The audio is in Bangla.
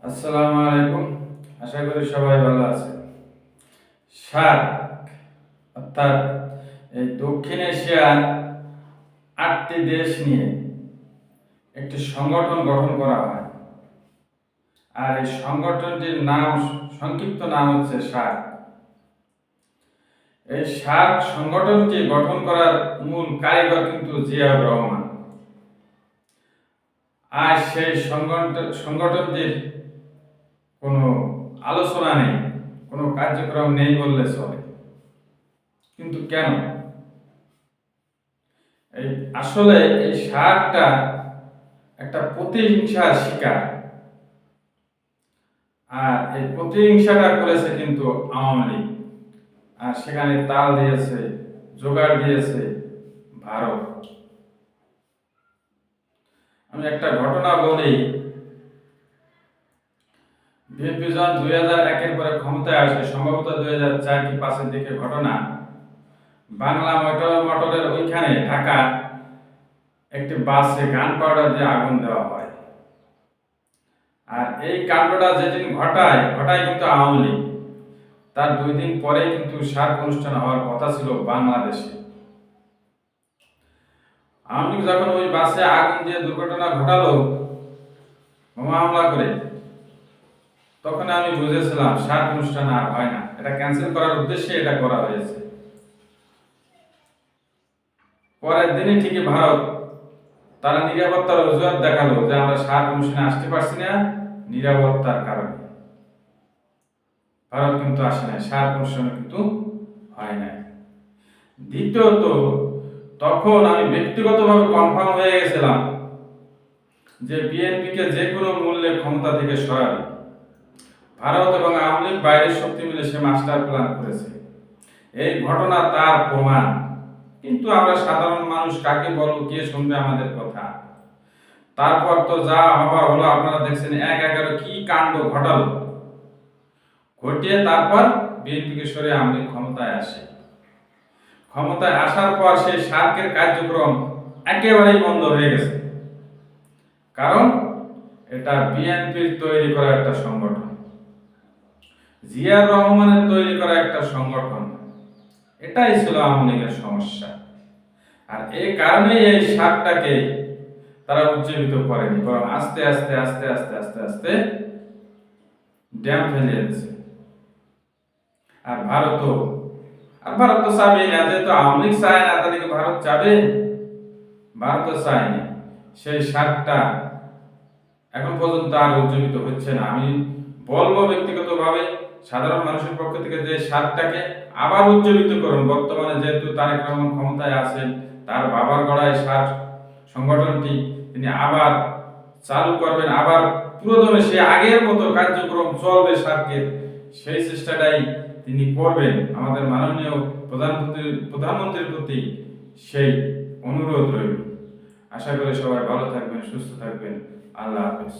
আসসালামু আলাইকুম। আশা করি সবাই ভালো আছে। সার্ক অর্থাৎ এই দক্ষিণ এশিয়ার ৮টি দেশ নিয়ে একটি সংগঠন গঠন করা হয়, আর এই সংগঠনটির সংক্ষিপ্ত নাম হচ্ছে সার্ক। এই সার্ক সংগঠনটি গঠন করার মূল কারিগর কিন্তু জিয়াউর রহমান। আর সেই সংগঠনটির কোনো আলোচনা নেই, কোনো কার্যক্রম নেই বললে চলে। কিন্তু কেন? আসলে এই সার্কটা একটা প্রতিহিংসার শিকার, আর এই প্রতিহিংসাটা করেছে কিন্তু আওয়ামী লীগ, আর সেখানে তাল দিয়েছে, জোগাড় দিয়েছে ভারত। আমি একটা ঘটনা বলি। বিএনপি যখন 2001-এর পরে ক্ষমতায় আসে, সম্ভবত 2004 কি 2005-এর দিকে ঘটনা, বাংলা মোটরের ওইখানে ঢাকা একটি বাসে গান পাউডার দিয়ে আগুন দেওয়া হয়। আর এই কাণ্ডটা যেদিন ঘটায় কিন্তু আওয়ামী লীগ। তার 2 দিন পরে কিন্তু সার্ক অনুষ্ঠান হওয়ার কথা ছিল বাংলাদেশে। আওয়ামী লীগ যখন ওই বাসে আগুন দিয়ে দুর্ঘটনা ঘটালো বোমা হামলা করে, তখন আমি বুঝেছিলাম সার্ক অনুষ্ঠান আর হয় না, এটা ক্যান্সেল করার উদ্দেশ্যে এটা করা হয়েছে। পরের দিনই ঠিকই ভারত তারা নিরাপত্তার অজুহাত দেখালো যে আমরা সার্ক অনুষ্ঠানে আসতে পারছি না নিরাপত্তার কারণে। ভারত কিন্তু আসে নাই, সার্ক অনুষ্ঠান কিন্তু হয় নাই। দ্বিতীয়ত, তখন আমি ব্যক্তিগতভাবে কনফার্ম হয়ে গেছিলাম যে বিএনপিকে যে কোনো মূল্যে ক্ষমতা থেকে সরাবে। ভারত এবং আওয়ামী লীগ বাইরের শক্তি মিলে সে মাস্টার প্ল্যান করেছে। এই ঘটনা তার প্রমাণ। কিন্তু আমরা সাধারণ মানুষ কাকে বলবো, কে শুনবে আমাদের কথা? তারপর তো যা হবার হলো, আপনারা দেখছেন 1-11 কি কাণ্ড ঘটালো, ঘটিয়ে তারপর বিএনপিকে সরে আওয়ামী লীগ ক্ষমতায় আসে। ক্ষমতায় আসার পর সেই সার্কের কার্যক্রম একেবারেই বন্ধ হয়ে গেছে, কারণ এটা বিএনপির তৈরি করা একটা সংগঠন, জিয়াউর রহমানের তৈরি করা একটা সংগঠন। এটাই ছিল আওয়ামী লীগের সমস্যা। আর এই কারণে এই সার্কটাকে তারা উজ্জীবিত করেনি, বরং আস্তে আস্তে আস্তে আস্তে আস্তে আস্তে ড্যাম ফেলে যাচ্ছে। আর ভারত তো চাবেই না, যেহেতু আওয়ামী লীগ চায় না, তাদেরকে ভারত চাবে? ভারত চায়নি। সেই সার্কটা এখন পর্যন্ত আর উজ্জীবিত হচ্ছে না। আমি বলবো ব্যক্তিগতভাবে, সাধারণ মানুষের পক্ষ থেকে, যে সার্কটাকে আবার উজ্জীবিত করুন। বর্তমানে যেহেতু তারেক রহমান ক্ষমতায় আছেন, তার বাবার গড়ায় সার্ক সংগঠনটি তিনি আবার চালু করবেন, আবার পুরোদমে সে আগের মতো কার্যক্রম চলবে সার্কের, সেই চেষ্টাটাই তিনি করবেন। আমাদের মাননীয় প্রধানমন্ত্রীর প্রতি সেই অনুরোধ রইল। আশা করি সবাই ভালো থাকবেন, সুস্থ থাকবেন। আল্লাহ হাফেজ।